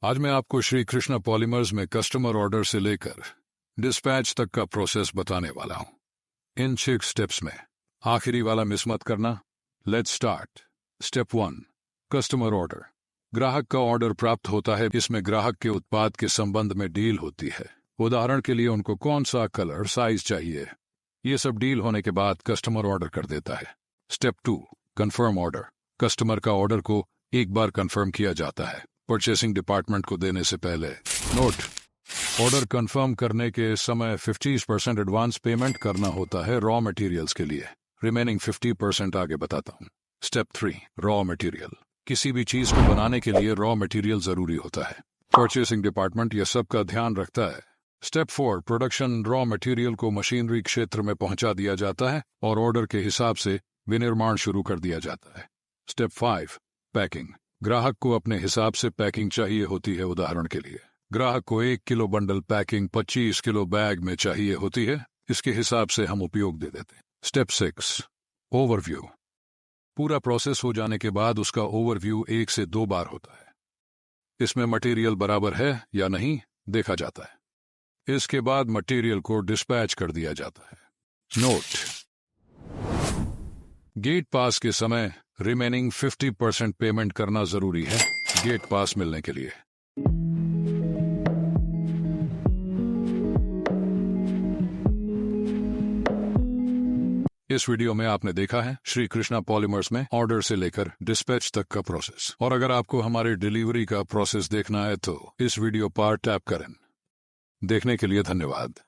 आज मैं आपको श्री कृष्णा पॉलीमर्स में कस्टमर ऑर्डर से लेकर डिस्पैच तक का प्रोसेस बताने वाला हूं इन 6 स्टेप्स में। आखिरी वाला मिस मत करना। Let's start. Step 1, customer order. ग्राहक का ऑर्डर प्राप्त होता है। इसमें ग्राहक के उत्पाद के संबंध में डील होती है। उदाहरण के लिए उनको कौन सा कलर साइज चाहिए, ये सब डील होने के बाद कस्टमर ऑर्डर कर देता है। Step 2, confirm order. कस्टमर का ऑर्डर को एक बार कंफर्म किया जाता है परचेसिंग डिपार्टमेंट को देने से पहले। नोट: ऑर्डर कंफर्म करने के समय 50% एडवांस पेमेंट करना होता है रॉ मटेरियल्स के लिए। रिमेनिंग 50% आगे बताता हूं। Step 3, raw material. किसी भी चीज को बनाने के लिए रॉ मटेरियल जरूरी होता है। परचेसिंग डिपार्टमेंट यह सब का ध्यान रखता है। Step 4, production. रॉ मटेरियल को मशीनरी क्षेत्र में पहुंचा दिया जाता है और ऑर्डर के हिसाब से विनिर्माण शुरू कर दिया जाता है। Step 5, packing. ग्राहक को अपने हिसाब से पैकिंग चाहिए होती है। उदाहरण के लिए ग्राहक को 1 kilo bundle packing 25 kilo bag में चाहिए होती है। इसके हिसाब से हम उपयोग दे देते हैं। Step 6, overview. पूरा प्रोसेस हो जाने के बाद उसका ओवरव्यू 1 से 2 बार होता है। इसमें मटेरियल बराबर है या नहीं देखा जाता है। इसके बाद मटेरियल को डिस्पैच कर दिया जाता है। नोट: गेट पास के समय रिमेनिंग 50% पेमेंट करना जरूरी है गेट पास मिलने के लिए। इस वीडियो में आपने देखा है श्री कृष्णा पॉलीमर्स में ऑर्डर से लेकर डिस्पैच तक का प्रोसेस। और अगर आपको हमारे डिलीवरी का प्रोसेस देखना है तो इस वीडियो पर टैप करें। देखने के लिए धन्यवाद।